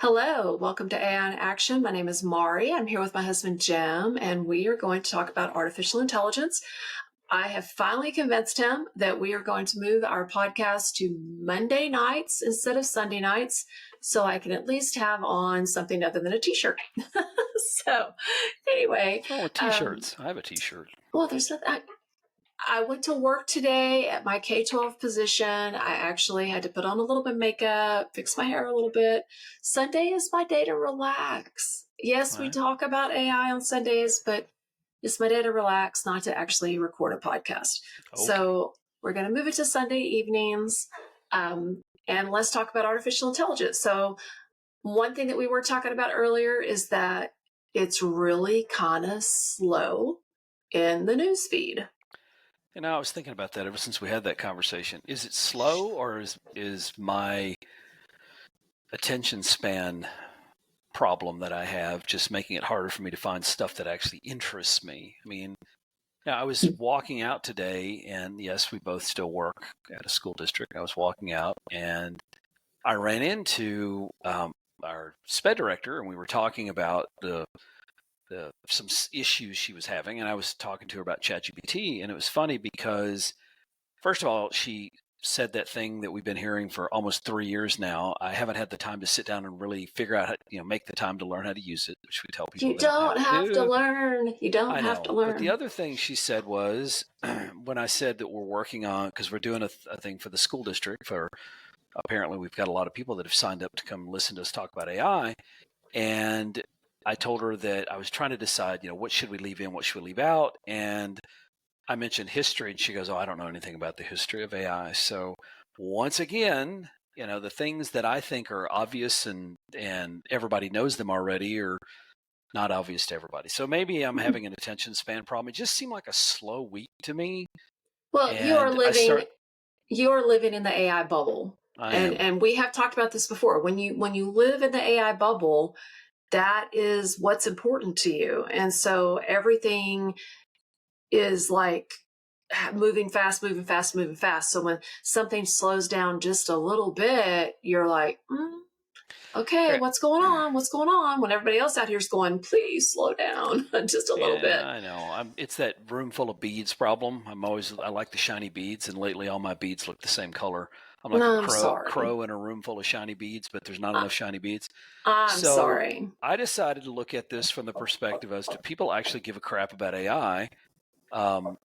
Hello, welcome to AI in Action. My name is Mari. I'm here with my husband Jim, and we are going to talk about artificial intelligence. I have finally convinced him that we are going to move our podcast to Monday nights instead of Sunday nights, so I can at least have on something other than a t-shirt. So, anyway. What's wrong with t-shirts? I have a t-shirt. Well, there's nothing. I went to work today at my K-12 position. I actually had to put on a little bit of makeup, fix my hair a little bit. Sunday is my day to relax. Yes, we talk about AI on Sundays, but it's my day to relax, not to actually record a podcast. Okay. So we're going to move it to Sunday evenings, and let's talk about artificial intelligence. So one thing that we were talking about earlier is that it's really kind of slow in the news feed. And I was thinking about that ever since we had that conversation. Is it slow, or is my attention span problem that I have just making it harder for me to find stuff that actually interests me? I mean, I was walking out today, and yes, we both still work at a school district. I was walking out, and I ran into our SPED director, and we were talking about some issues she was having, and I was talking to her about ChatGPT, and it was funny because, first of all, she said that thing that we've been hearing for almost 3 years now. I haven't had the time to sit down and really figure out how, make the time to learn how to use it, which we tell people. You don't have to learn. You don't have to learn. But the other thing she said was, when I said that we're working on, because we're doing a thing for the school district, for apparently we've got a lot of people that have signed up to come listen to us talk about AI, and I told her that I was trying to decide, what should we leave in, what should we leave out? And I mentioned history, and she goes, "Oh, I don't know anything about the history of AI." So once again, the things that I think are obvious and everybody knows them already are not obvious to everybody. So maybe I'm having an attention span problem. It just seemed like a slow week to me. Well, you are living in the AI bubble. And we have talked about this before. When you live in the AI bubble, that is what's important to you. And so everything is like moving fast, moving fast, moving fast. So when something slows down just a little bit, you're like, okay, what's going on? What's going on? When everybody else out here is going, please slow down just a little bit. I know. It's that room full of beads problem. I like the shiny beads, and lately all my beads look the same color. I'm like a crow in a room full of shiny beads, but there's not enough shiny beads. I'm sorry. I decided to look at this from the perspective as, do people actually give a crap about AI on,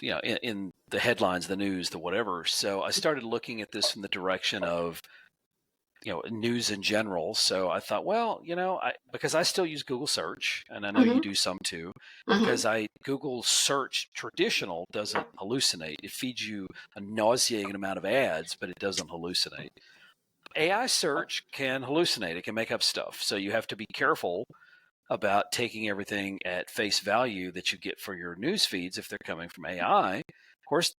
in the headlines, the news, the whatever. So I started looking at this from the direction of, news in general. So I thought, well, because I still use Google search, and I know you do some too, because Google search traditional doesn't hallucinate. It feeds you a nauseating amount of ads, but it doesn't hallucinate. AI search can hallucinate. It can make up stuff. So you have to be careful about taking everything at face value that you get for your news feeds if they're coming from AI. Of course,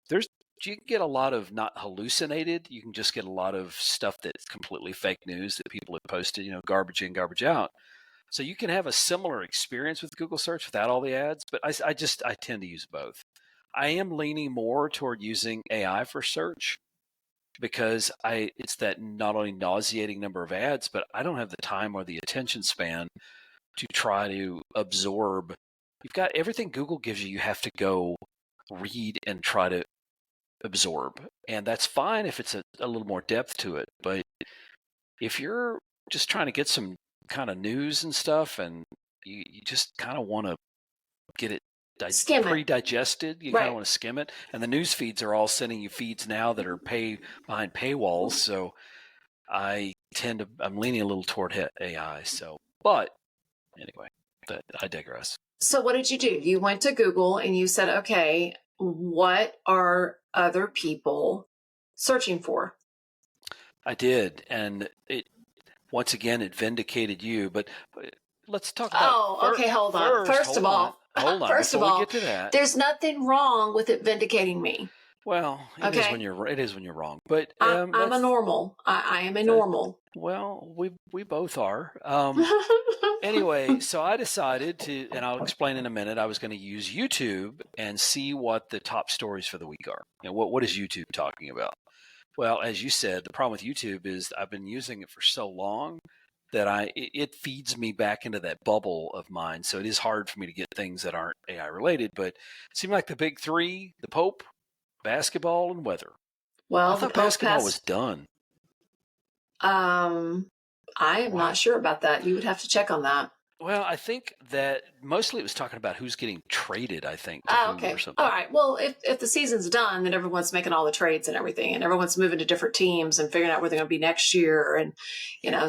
you can get a lot of not hallucinated. You can just get a lot of stuff that's completely fake news that people have posted, garbage in, garbage out. So you can have a similar experience with Google search without all the ads, but I tend to use both. I am leaning more toward using AI for search because it's that not only nauseating number of ads, but I don't have the time or the attention span to try to absorb. You've got everything Google gives you, you have to go read and try to absorb. And that's fine if it's a little more depth to it. But if you're just trying to get some kind of news and stuff, and you just kind of want to get it pre-digested, you kind of want to skim it. And the news feeds are all sending you feeds now that are behind paywalls. So I'm leaning a little toward AI. So, but anyway, I digress. So what did you do? You went to Google and you said, okay, what are other people searching for? I did. And once again, it vindicated you. But let's talk about... okay, hold on. First of all, we get to that, there's nothing wrong with it vindicating me. Well, it is when you're wrong. But I'm a normal. I am a normal. Well, we both are. Anyway, so I decided to, and I'll explain in a minute, I was going to use YouTube and see what the top stories for the week are. What is YouTube talking about? Well, as you said, the problem with YouTube is I've been using it for so long that it feeds me back into that bubble of mine. So it is hard for me to get things that aren't AI related. But it seemed like the big three: the Pope, basketball, and weather. I Well, the thought Pope basketball has. was done. I am Why? not sure about that. You would have to check on that. Well, I think that mostly it was talking about who's getting traded, I think, to Oh, who or okay. All something. right. Well, if the season's done, then everyone's making all the trades and everything, and everyone's moving to different teams and figuring out where they're going to be next year. And,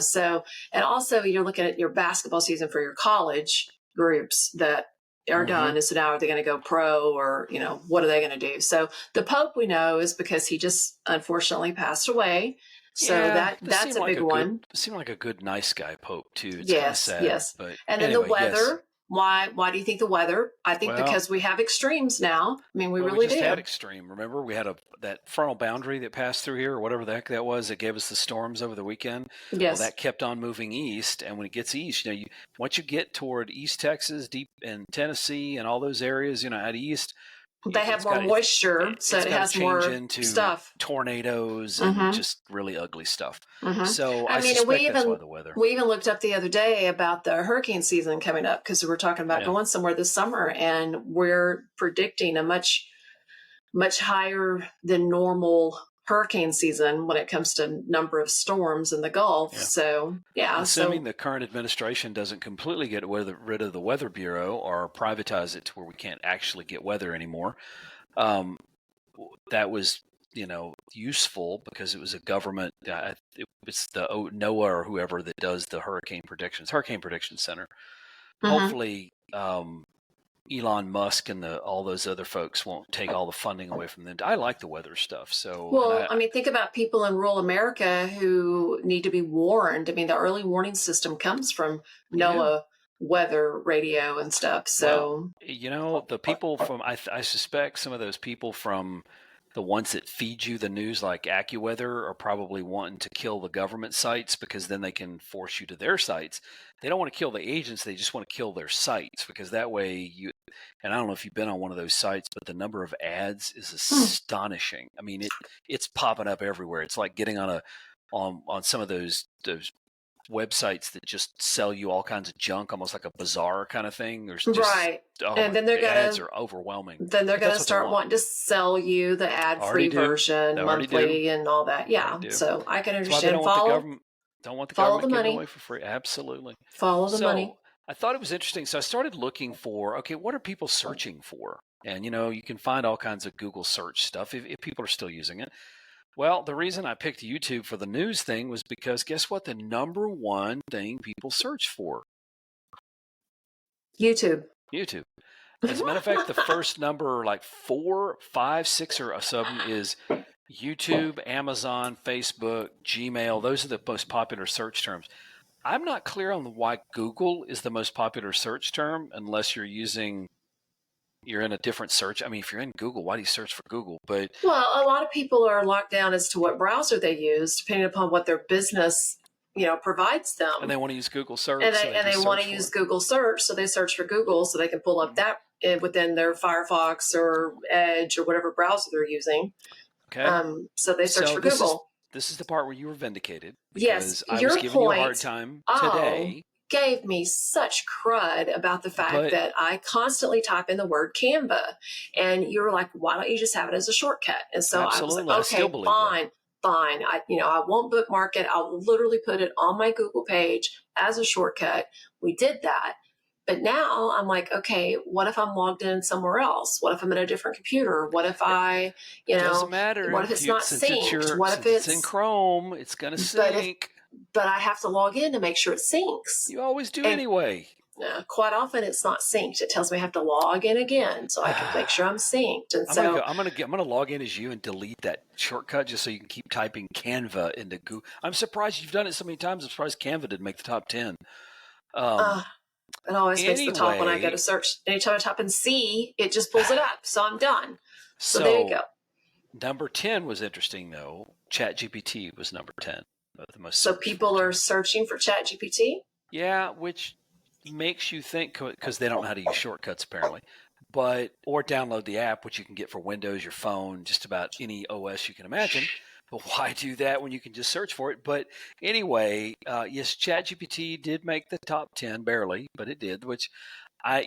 so, and also you're looking at your basketball season for your college groups that are Mm-hmm. done. And so now are they going to go pro or, what are they going to do? So the Pope we know is because he just unfortunately passed away. So Yeah, this that's a big one. seemed like a good, nice guy Pope too. It's kind of Yes, sad, yes. but And then the anyway, yes. weather. Why do you think the weather? I think Well, because we have extremes now. I mean, we Well, we really just had do. extreme. Remember, we had that frontal boundary that passed through here, or whatever the heck that was, that gave us the storms over the weekend. Well, Yes. that kept on moving east, and when it gets east, once you get toward East Texas, deep in Tennessee, and all those areas, out east, They have it's more got it's moisture, so it's it got to has change more into stuff. tornadoes and Mm-hmm. just really ugly stuff. Mm-hmm. So I I mean, and we suspect that's why even the weather. we even looked up the other day about the hurricane season coming up because we were talking about Yeah. going somewhere this summer, and we're predicting a much higher than normal hurricane season when it comes to number of storms in the Gulf. Yeah. So yeah, Assuming so the current administration doesn't completely get rid of the Weather Bureau or privatize it to where we can't actually get weather anymore, um, that was useful because it was a government. It's the NOAA or whoever that does the hurricane prediction center. mhm. Hopefully, Elon Musk and all those other folks won't take all the funding away from them. I like the weather stuff. So, and Well, I mean, think about people in rural America who need to be warned. I mean, the early warning system comes from yeah. NOAA weather radio and stuff. Well, So, the people from I suspect some of those people from the ones that feed you the news, like AccuWeather, are probably wanting to kill the government sites because then they can force you to their sites. They don't want to kill the agents; they just want to kill their sites because that way you. And I don't know if you've been on one of those sites, but the number of ads is astonishing. I mean, it's popping up everywhere. It's like getting on some of those websites that just sell you all kinds of junk, almost like a bazaar kind of thing. There's just right. And then the ads are overwhelming, they're but gonna that's what they start want. wanting to sell you the ad Already free do. They version already do. monthly and all that. Already Yeah. do. So I can That's why they understand. don't want the Follow the government giving it away money. for free. Absolutely. Follow the So money. I thought it was interesting. So I started looking for, okay, what are people searching for? And you can find all kinds of Google search stuff if people are still using it. Well, the reason I picked YouTube for the news thing was because guess what? The number one thing people search for? YouTube. YouTube. As a matter of fact, the first number, like 4, 5, 6 or something, is YouTube, Amazon, Facebook, Gmail. Those are the most popular search terms. I'm not clear on why Google is the most popular search term unless you're in a different search. I mean, if you're in Google, why do you search for Google? But Well, a lot of people are locked down as to what browser they use, depending upon what their business, provides and them. they want to use Google search, And so they they and they just want search to for use it. Google search, so they search for Google so they can pull up that within their Firefox or Edge or whatever browser they're using. Okay. So they search So for Google. this is the part where you were vindicated Yes, because I was your giving you a hard point. time Oh, today, gave me such crud about the fact but that I constantly type in the word Canva, and you were like, "Why don't you just have it as a shortcut?" And so I was like, absolutely, I still "Okay, believe that. fine." Fine. I won't bookmark it. I'll literally put it on my Google page as a shortcut. We did that. But now I'm like, okay, what if I'm logged in somewhere else? What if I'm in a different computer? What if Doesn't matter what if it's not synced? What if since it's in it's, Chrome, it's gonna but if, sync. but I have to log in to make sure it syncs. You always do And anyway. quite often it's not synced. It tells me I have to log in again so I can make sure I'm synced. And so, I'm gonna log in as you and delete that shortcut just so you can keep typing Canva into Google. I'm surprised you've done it so many times. I'm surprised Canva didn't make the top 10. Um, uh, it always makes the top when I go to anyway, search. Anytime I type in C, it just pulls it up. So I'm done. So there you so go. number 10 was interesting though. ChatGPT was number 10 of the most So searched for people are terms. searching for ChatGPT. Yeah, which makes you think because they don't know how to use shortcuts apparently, or download the app, which you can get for Windows, your phone, just about any OS you can imagine. But why do that when you can just search for it? But anyway, yes, ChatGPT did make the top 10, barely, but it did, which I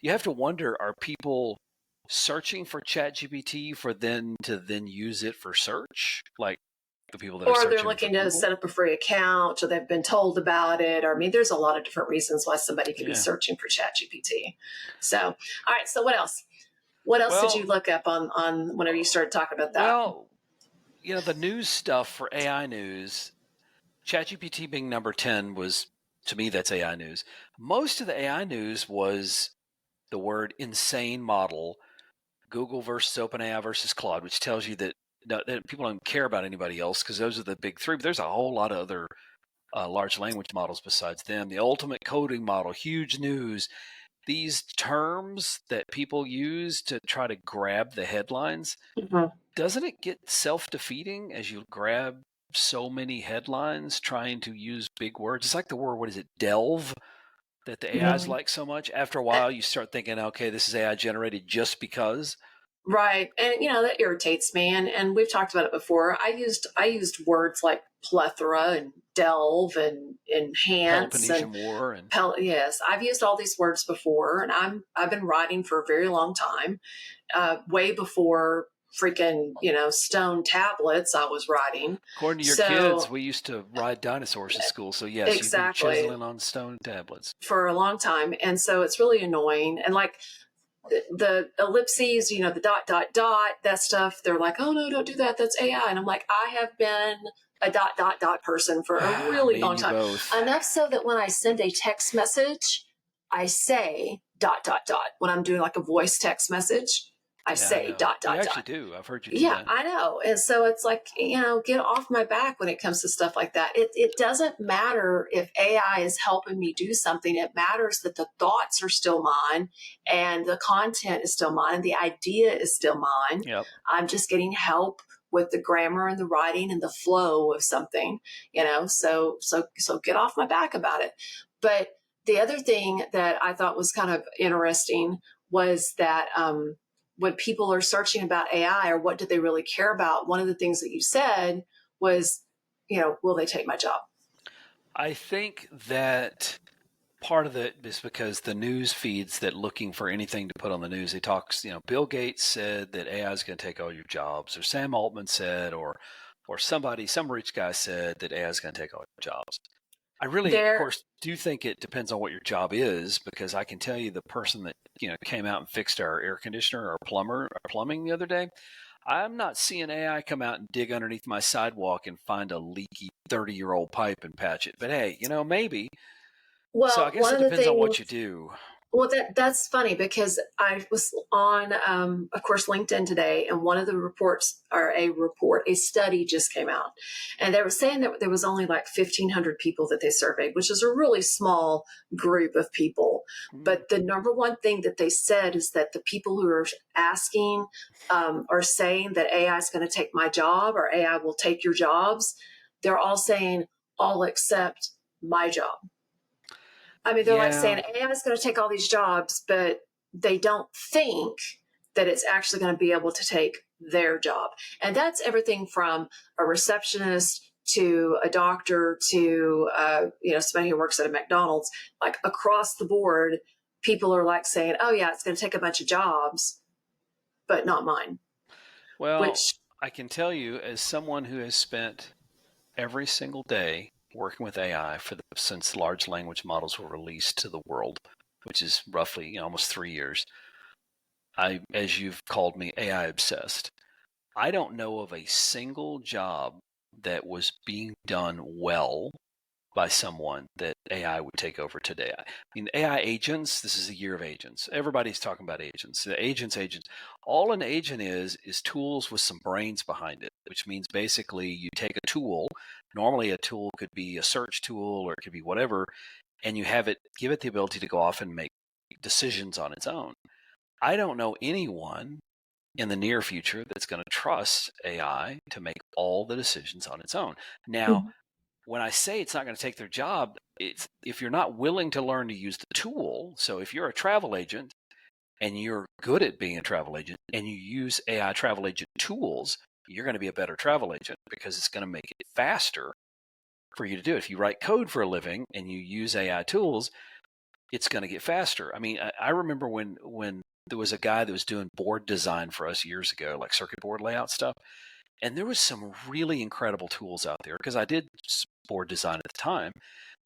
you have to wonder, are people searching for ChatGPT for then use it for search? Like the people that are Or they're searching for looking to Google? set up a free account, or they've been told about it. Or I mean, there's a lot of different reasons why somebody could be Yeah. searching for ChatGPT. So, all right. So what else? What else did you Well, look up on whenever you started talking about that? well, the news stuff for AI news, ChatGPT being number 10 was, to me, that's AI news. Most of the AI news was the word insane model, Google versus OpenAI versus Claude, which tells you that, no, that people don't care about anybody else because those are the big three. But there's a whole lot of other large language models besides them. The ultimate coding model, huge news. These terms that people use to try to grab the headlines, Mm-hmm. doesn't it get self-defeating as you grab so many headlines trying to use big words? It's like the word, what is it, delve, that the AIs Mm-hmm. like so much. After a while, you start thinking, okay, this is AI generated just because. Right. And that irritates me. And we've talked about it before. I used words like plethora and delve and enhance and Peloponnesian War and yes, I've used all these words before, and I've been writing for a very long time, way before freaking stone tablets. I was writing, according to your kids, so we used to ride dinosaurs at school. So yes, you've been exactly chiseling on stone tablets. for a long time, and so it's really annoying. And like the ellipses, the dot dot dot, that stuff. They're like, oh no, don't do that. That's AI, and I'm like, I have been a dot dot dot person for a really Me and long you time. both. Enough so that when I send a text message, I say dot dot dot. When I'm doing like a voice text message, I Yeah, I say know. dot You dot actually dot. do. I've heard you do Yeah, that. I know. And so it's like, get off my back when it comes to stuff like that. It doesn't matter if AI is helping me do something. It matters that the thoughts are still mine and the content is still mine and the idea is still mine. Yep. I'm just getting help with the grammar and the writing and the flow of something, so get off my back about it. But the other thing that I thought was kind of interesting was that when people are searching about AI or what do they really care about, one of the things that you said was, will they take my job? I think that part of it is because the news feeds that looking for anything to put on the news, they talk, Bill Gates said that AI is going to take all your jobs, or Sam Altman said, or somebody, some rich guy said that AI is going to take all your jobs. I really, of There, course, do think it depends on what your job is, because I can tell you the person that, came out and fixed our air conditioner, our plumbing the other day, I'm not seeing AI come out and dig underneath my sidewalk and find a leaky 30-year-old pipe and patch it. But hey, maybe. So I well, guess one it of the depends on things what you do. Well, that's funny because I was on, of course, LinkedIn today, and one of the reports, or a study just came out, and they were saying that there was only like 1,500 people that they surveyed, which is a really small group of people. Mm, But the number one thing that they said is that the people who are asking are saying that AI is going to take my job or AI will take your jobs. They're all saying all except my job. I mean, they're like yeah. saying AI is going to take all these jobs, but they don't think that it's actually going to be able to take their job. And that's everything from a receptionist to a doctor to somebody who works at a McDonald's. Like across the board, people are like saying, "Oh yeah, it's going to take a bunch of jobs, but not mine." Well, Which I can tell you, as someone who has spent every single day working with AI since large language models were released to the world, which is roughly almost 3 years, as you've called me, AI obsessed. I don't know of a single job that was being done well by someone that AI would take over today. I mean, AI agents, this is the year of agents. Everybody's talking about agents. The agents. All an agent is tools with some brains behind it, which means basically you take a tool. Normally a tool could be a search tool or it could be whatever, and you give it the ability to go off and make decisions on its own. I don't know anyone in the near future that's going to trust AI to make all the decisions on its own. Now, when I say it's not going to take their job, it's if you're not willing to learn to use the tool. So if you're a travel agent and you're good at being a travel agent and you use AI travel agent tools, you're going to be a better travel agent because it's going to make it faster for you to do it. If you write code for a living and you use AI tools, it's going to get faster. I mean, I remember when there was a guy that was doing board design for us years ago, like circuit board layout stuff. And there was some really incredible tools out there because I did board design at the time.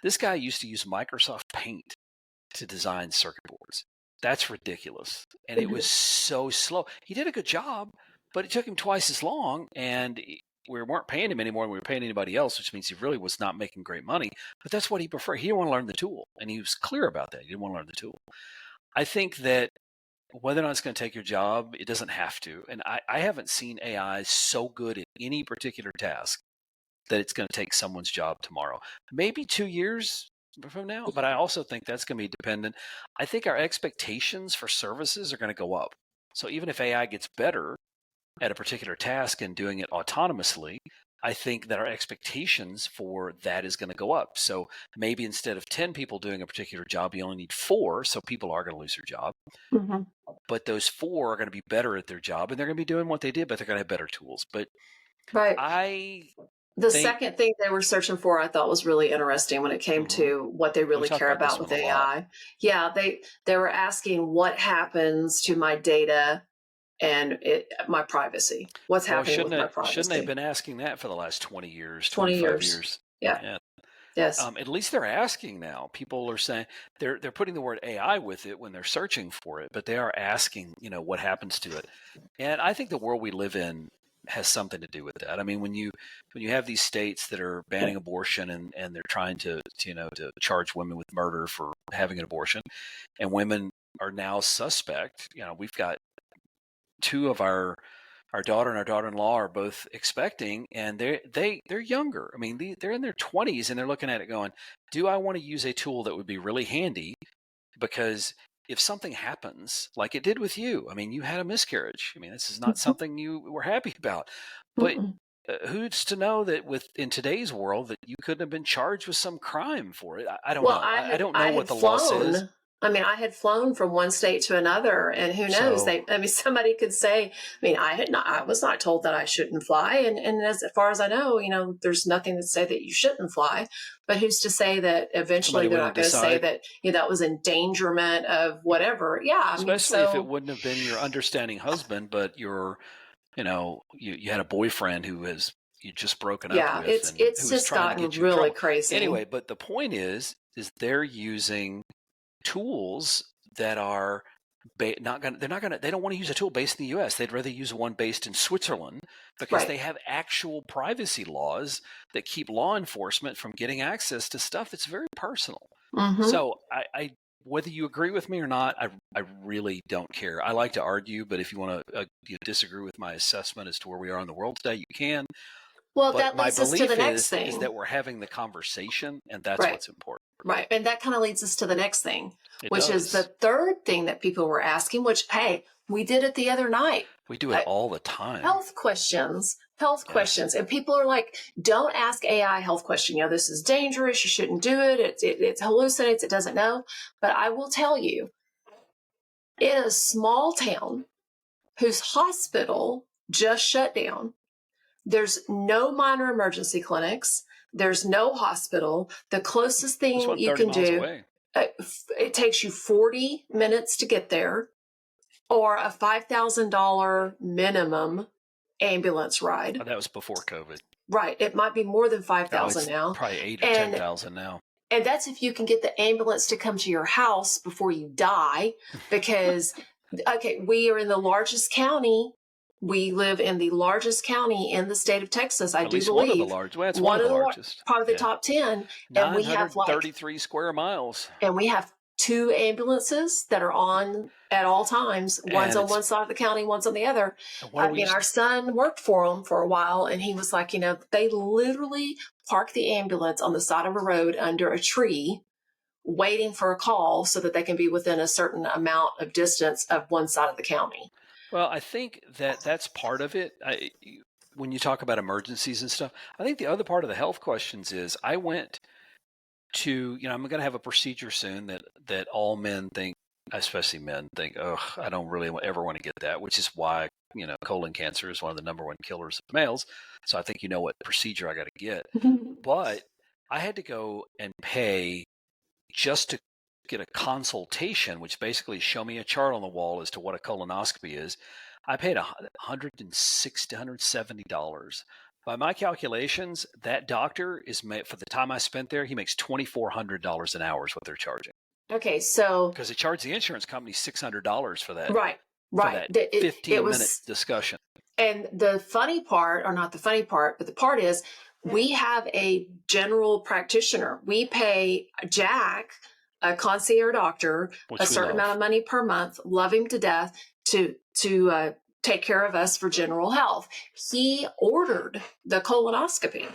This guy used to use Microsoft Paint to design circuit boards. That's ridiculous. And it was so slow. He did a good job, but it took him twice as long. And we weren't paying him any more than we were paying anybody else, which means he really was not making great money. But that's what he preferred. He didn't want to learn the tool. And he was clear about that. He didn't want to learn the tool. I think that whether or not it's going to take your job, it doesn't have to. And I haven't seen AI so good at any particular task that it's going to take someone's job tomorrow. Maybe 2 years from now, but I also think that's going to be dependent. I think our expectations for services are going to go up. So even if AI gets better at a particular task and doing it autonomously, I think that our expectations for that is going to go up. So maybe instead of 10 people doing a particular job, you only need 4. So people are going to lose their job. Mm-hmm. But those 4 are going to be better at their job and they're going to be doing what they did, but they're going to have better tools. But right. The second thing they were searching for, I thought was really interesting when it came to what they really care about with AI. Yeah, they were asking what happens to my data and my privacy. What's happening with my privacy? Shouldn't they have been asking that for the last 20 years, 25 years? years. Yeah. Yes. At least they're asking now. People are saying they're putting the word AI with it when they're searching for it, but they are asking, what happens to it. And I think the world we live in has something to do with that. I mean, when you have these states that are banning abortion and they're trying to charge women with murder for having an abortion, and women are now suspect, we've got 2 of our daughter and our daughter-in-law are both expecting, and they're younger. I mean, they're in their 20s and they're looking at it going, do I want to use a tool that would be really handy? Because if something happens, like it did with you, I mean, you had a miscarriage. I mean, this is not something you were happy about. But who's to know that in today's world that you couldn't have been charged with some crime for it? I don't know. I don't know what the law says. I mean, I had flown from one state to another, and who knows? Somebody could say, I was not told that I shouldn't fly, and as far as I know, there's nothing to say that you shouldn't fly. But who's to say that eventually they're not going to say that that was endangerment of whatever? Yeah, especially if it wouldn't have been your understanding husband, but your, you had a boyfriend who you just broken up with. Yeah, it's just gotten really crazy. Anyway, but the point is they're using tools that are they don't want to use a tool based in the US. They'd rather use one based in Switzerland because they have actual privacy laws that keep law enforcement from getting access to stuff that's very personal. So I whether you agree with me or not, I really don't care. I like to argue, but if you want to disagree with my assessment as to where we are in the world today, you can. Well, that leads us to the next thing. Is that we're having the conversation, and that's what's important. Right. And that kind of leads us to the next thing, which is the third thing that people were asking, which, hey, we did it the other night. We do it all the time. Health questions. And people are like, don't ask AI a health question. This is dangerous. You shouldn't do it. It hallucinates. It doesn't know. But I will tell you, in a small town whose hospital just shut down, there's no minor emergency clinics. There's no hospital. The closest thing you can do, it takes you 40 minutes to get there, or a $5,000 minimum ambulance ride. Oh, that was before COVID. Right. It might be more than 5,000 now. Probably 8 or 10,000 now. And that's if you can get the ambulance to come to your house before you die. Because, we are in the largest county. We live in the largest county in the state of Texas, I do believe. One of the largest. Well, it's one of the largest. Probably the top 10. And we have 33 square miles. And we have 2 ambulances that are on at all times. One's on one side of the county, one's on the other. Our son worked for them for a while, and he was like, they literally park the ambulance on the side of a road under a tree, waiting for a call so that they can be within a certain amount of distance of one side of the county. Well, I think that's part of it. When you talk about emergencies and stuff, I think the other part of the health questions is I went to, I'm going to have a procedure soon that all men think, especially men think, I don't really ever want to get that, which is why colon cancer is one of the number one killers of males. So I think you know what procedure I got to get. But I had to go and pay just to get a consultation, which basically show me a chart on the wall as to what a colonoscopy is. I paid $160, $170. By my calculations, that doctor is made, for the time I spent there, he makes $2,400 an hour is what they're charging. Okay, so because they charge the insurance company $600 for that. right. For that 15-minute discussion. And the funny part, or not the funny part, but the part is we have a general practitioner. We pay Jack, a concierge doctor, a certain amount of money per month, love him to death, to take care of us for general health. He ordered the colonoscopy.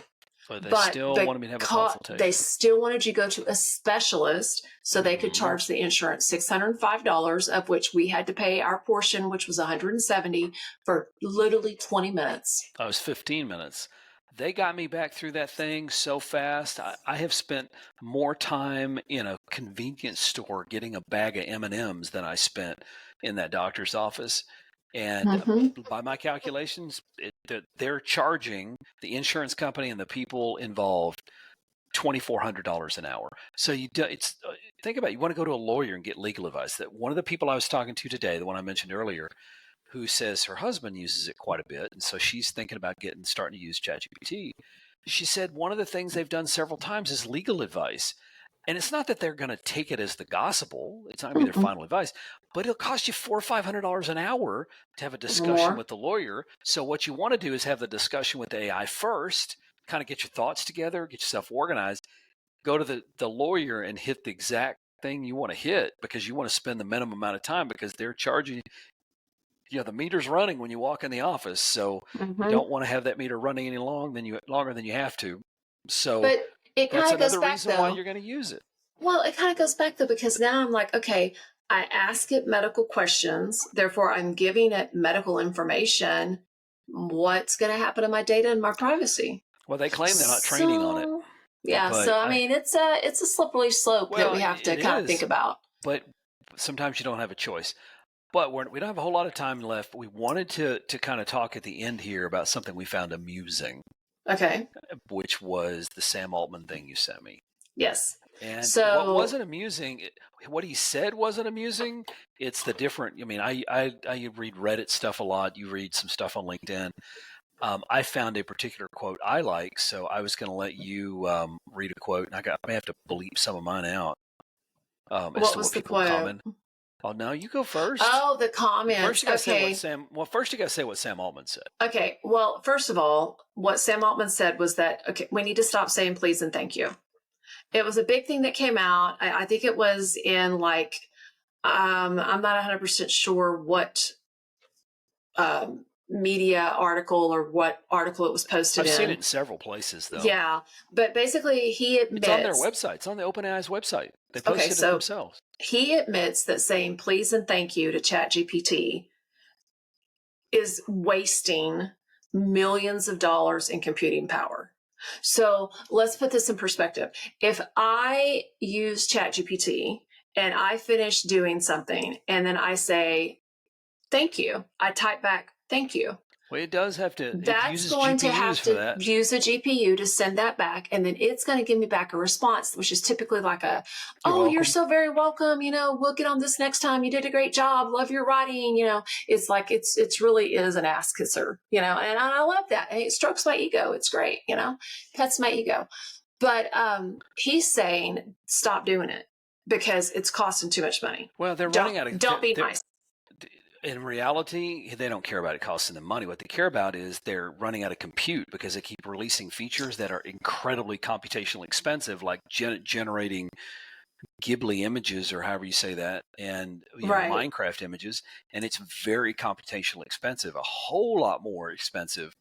But they still wanted me to have a consultation. They still wanted you to go to a specialist so they could charge the insurance $605, of which we had to pay our portion, which was $170 for literally 20 minutes. It was 15 minutes. They got me back through that thing so fast. I have spent more time in a convenience store getting a bag of M&Ms than I spent in that doctor's office. And by my calculations, they're charging the insurance company and the people involved $2,400 an hour. So think about it. You want to go to a lawyer and get legal advice. That one of the people I was talking to today, the one I mentioned earlier, who says her husband uses it quite a bit, and so she's thinking about starting to use ChatGPT. She said one of the things they've done several times is legal advice. And it's not that they're going to take it as the gospel. It's not going to be their final advice, but it'll cost you $400 or $500 an hour to have a discussion with the lawyer. So what you want to do is have the discussion with the AI first, kind of get your thoughts together, get yourself organized, go to the lawyer and hit the exact thing you want to hit, because you want to spend the minimum amount of time, because they're charging you. The meter's running when you walk in the office. So you don't want to have that meter running any longer than you have to. So but it kind of goes back, reason why you're going to use it. Well, it kind of goes back, though, because now I'm like, okay, I ask it medical questions. Therefore, I'm giving it medical information. What's going to happen to my data and my privacy? Well, they claim they're not training on it. Yeah. So, I mean, it's a slippery slope that we have to kind of think about. But sometimes you don't have a choice. But we don't have a whole lot of time left. We wanted to kind of talk at the end here about something we found amusing. Okay. Which was the Sam Altman thing you sent me. Yes. And what wasn't amusing, what he said wasn't amusing. It's the different, I read Reddit stuff a lot. You read some stuff on LinkedIn. I found a particular quote I like, so I was going to let you read a quote. And I may have to bleep some of mine out. What was the quote? Comment. Oh, no, you go first. Oh, the comments. First, you got to say what Sam Altman said. Okay. Well, first of all, what Sam Altman said was that, we need to stop saying please and thank you. It was a big thing that came out. I think it was in I'm not 100% sure what media article or what article it was posted in. I've seen it in several places, though. Yeah. But basically, he admits. It's on their website. It's on the OpenAI's website. They posted it themselves. He admits that saying please and thank you to ChatGPT is wasting millions of dollars in computing power. So let's put this in perspective. If I use ChatGPT and I finish doing something and then I say, thank you, I type back, thank you. Well, it does have to. That's going to have to use a GPU to send that back, and then it's going to give me back a response, which is typically like you're so very welcome. We'll get on this next time. You did a great job. Love your writing. It's like it's really is an ass kisser. And I love that. And it strokes my ego. It's great. Pets my ego. But he's saying stop doing it because it's costing too much money. Well, they're running out of. Don't be nice. In reality, they don't care about it costing them money. What they care about is they're running out of compute because they keep releasing features that are incredibly computationally expensive, like generating Ghibli images or however you say that, and Minecraft images. And it's very computationally expensive, a whole lot more expensive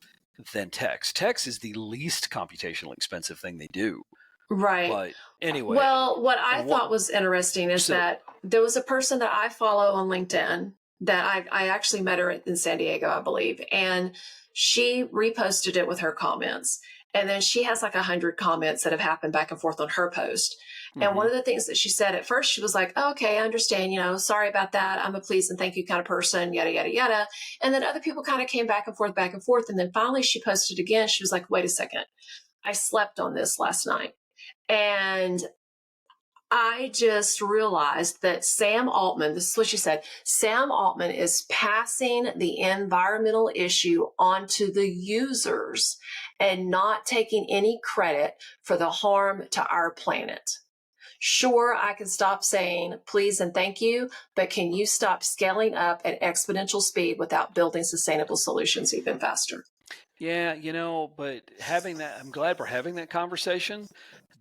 than text. Text is the least computationally expensive thing they do. Right. But anyway. Well, what I thought was interesting is that there was a person that I follow on LinkedIn that I actually met her in San Diego, I believe. And she reposted it with her comments. And then she has like 100 comments that have happened back and forth on her post. And one Mm-hmm. of the things that she said at first, she was like, oh, okay, I understand, sorry about that. I'm a please and thank you kind of person, yada, yada, yada. And then other people kind of came back and forth, back and forth. And then finally she posted again. She was like, wait a second. I slept on this last night. And I just realized that Sam Altman, this is what she said, Sam Altman is passing the environmental issue onto the users and not taking any credit for the harm to our planet. Sure, I can stop saying please and thank you, but can you stop scaling up at exponential speed without building sustainable solutions even faster? Yeah, but I'm glad we're having that conversation.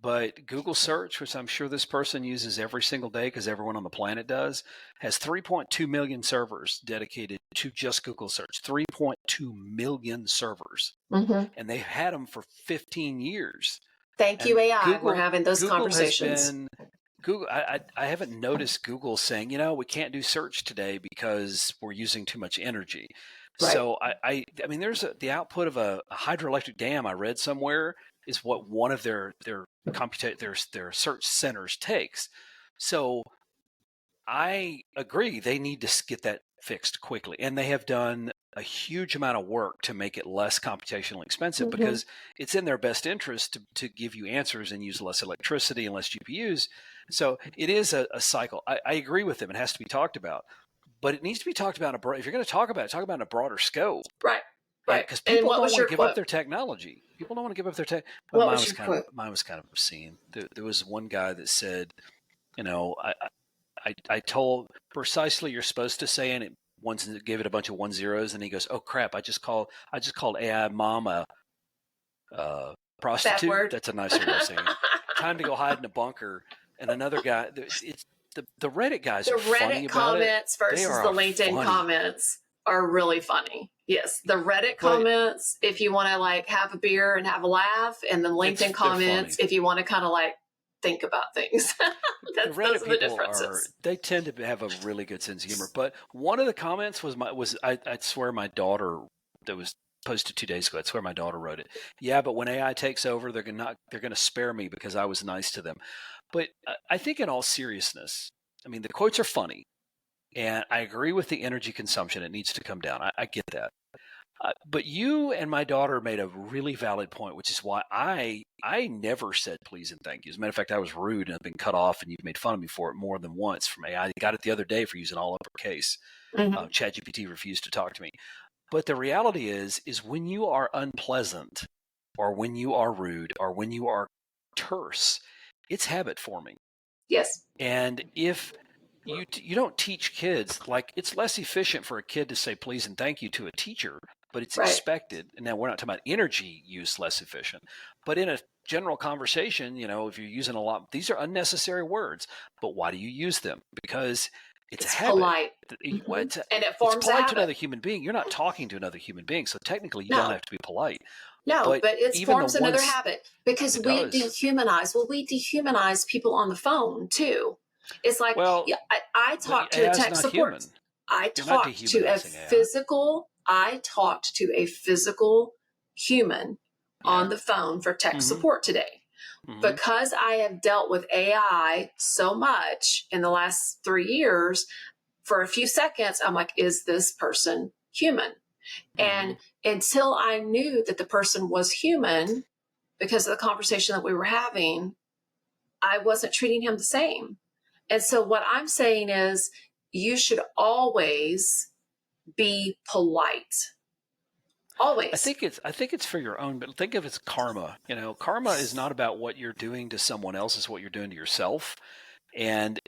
But Google search, which I'm sure this person uses every single day because everyone on the planet does, has 3.2 million servers dedicated to just Google search. 3.2 million servers. Mm-hmm. And they've had them for 15 years. Thank you, And AI. We're having those Google has conversations. been Google. I haven't noticed Google saying, we can't do search today because we're using too much energy. Right. So I mean, there's the output of a hydroelectric dam I read somewhere is what one of their search centers takes. So I agree they need to get that fixed quickly, and they have done a huge amount of work to make it less computationally expensive because it's in their best interest to give you answers and use less electricity and less GPUs. So it is a cycle. I agree with them. It has to be talked about, but it needs to be talked about if you're going to talk about it, talk about it in a broader scope. Right. Right. Because And people what don't was want your to give quote? up their technology. People don't want to give up their tech. Well, What was your quote? Mine was kind of obscene. There was one guy that said, I told precisely you're supposed to say, and it gave it a bunch of 1 zeros, and he goes, "Oh crap! I just called AI mom a prostitute." Bad word. That's a nicer way of saying it. Time to go hide in a bunker. And another guy, it's the Reddit guys The are funny Reddit about comments it. versus the LinkedIn funny. comments are really funny. Yes, the Reddit comments, if you want to have a beer and have a laugh, and then LinkedIn comments, if you want to kind of think about things. The Reddit those are the people differences. they tend to have a really good sense of humor. But one of the comments I'd swear my daughter, that was posted 2 days ago. I swear my daughter wrote it. Yeah, but when AI takes over, they're going to spare me because I was nice to them. But I think in all seriousness, I mean, the quotes are funny, and I agree with the energy consumption. It needs to come down. I get that. But you and my daughter made a really valid point, which is why I never said please and thank you. As a matter of fact, I was rude and have been cut off, and you've made fun of me for it more than once from AI. I got it the other day for using all uppercase. ChatGPT refused to talk to me. But the reality is when you are unpleasant, or when you are rude, or when you are terse, it's habit forming. Yes. And if you don't teach kids, it's less efficient for a kid to say please and thank you to a teacher, but it's expected. And now we're not talking about energy use less efficient, but in a general conversation, if you're using a lot, these are unnecessary words, but why do you use them? Because it's a habit. Polite. And it forms it's polite habit. to another human being. You're not talking to another human being, so technically you don't have to be polite. No, but it forms another habit because we dehumanize. Well, we dehumanize people on the phone too. It's like, I talked to a tech support. I talked to a physical human on the phone for tech support today. Because I have dealt with AI so much in the last 3 years, for a few seconds, I'm like, is this person human? And until I knew that the person was human, because of the conversation that we were having, I wasn't treating him the same. And so what I'm saying is you should always be polite. Always. I think it's for your own, but think of it as karma. Karma is not about what you're doing to someone else, it's what you're doing to yourself. And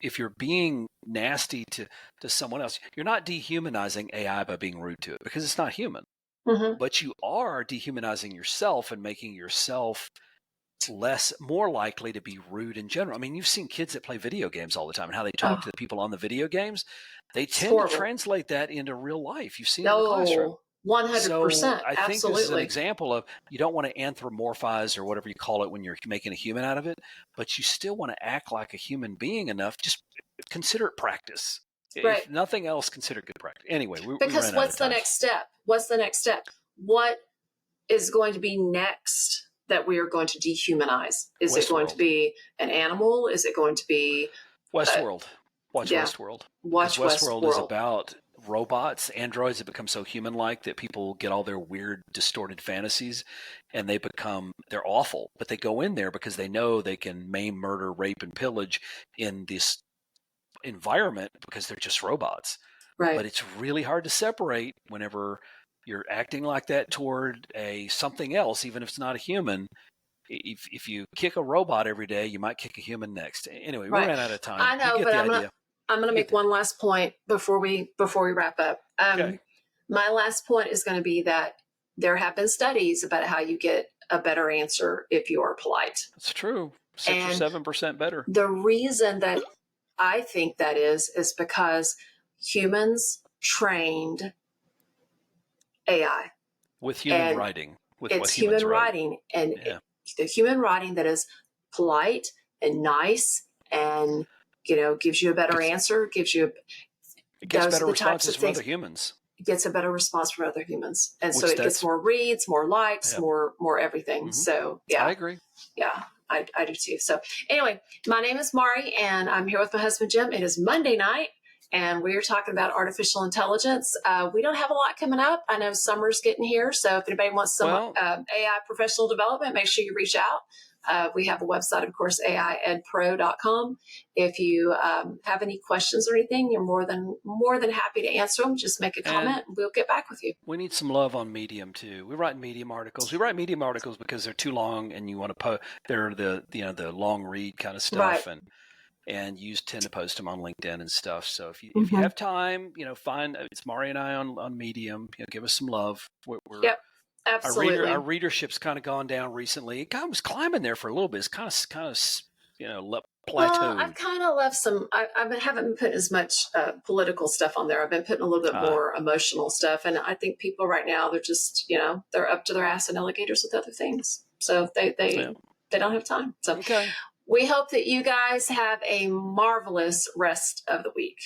if you're being nasty to someone else, you're not dehumanizing AI by being rude to it because it's not human. But you are dehumanizing yourself and making yourself more likely to be rude in general. I mean, you've seen kids that play video games all the time and how they talk to the people on the video games. They tend to translate that into real life. You've seen it in the classroom. 100%. So I think Absolutely. this is an example of you don't want to anthropomorphize or whatever you call it when you're making a human out of it, but you still want to act like a human being enough. Just consider it practice. Right. If nothing else, consider good practice. Anyway, because what's the next step? What's the next step? What is going to be next that we are going to dehumanize? Is it going to be an animal? Is it going to be Westworld? Watch Westworld. Because Watch Westworld is Westworld. about robots, androids that become so human-like that people get all their weird, distorted fantasies, and they're awful. But they go in there because they know they can maim, murder, rape, and pillage in this environment because they're just robots. Right. But it's really hard to separate whenever you're acting like that toward something else, even if it's not a human. If you kick a robot every day, you might kick a human next. Anyway, we ran out of time. I know, but I'm gonna make one last point before we wrap up. Okay. My last point is going to be that there have been studies about how you get a better answer if you are polite. That's true. 6 or 7% better. The reason that I think that is because humans trained AI with human writing. It's human writing, and the human writing that is polite and nice, and gives you a better answer. It gets better responses from other humans. It gets a better response from other humans, and so it gets more reads, more likes, more everything. Mm-hmm. So yeah, I agree. Yeah, I do too. So anyway, my name is Mari, and I'm here with my husband Jim. It is Monday night, and we're talking about artificial intelligence. We don't have a lot coming up. I know summer's getting here, so if anybody wants some AI professional development, make sure you reach out. We have a website, of course, aiedpro.com. If you have any questions or anything, you're more than happy to answer them. Just make a comment, and we'll get back with you. We need some love on Medium too. We write Medium articles. We write Medium articles because they're too long, and you want to they're the long read kind of stuff, right. and you tend to post them on LinkedIn and stuff. So if you have time, find it's Mari and I on Medium. Give us some love. Yep. Absolutely. Our readership's kind of gone down recently. It kind of was climbing there for a little bit. It's kind of plateaued. Well, I've kind of left some. I haven't been putting as much political stuff on there. I've been putting a little bit more emotional stuff, and I think people right now they're just they're up to their ass in alligators with other things, so they don't have time. So we hope that you guys have a marvelous rest of the week.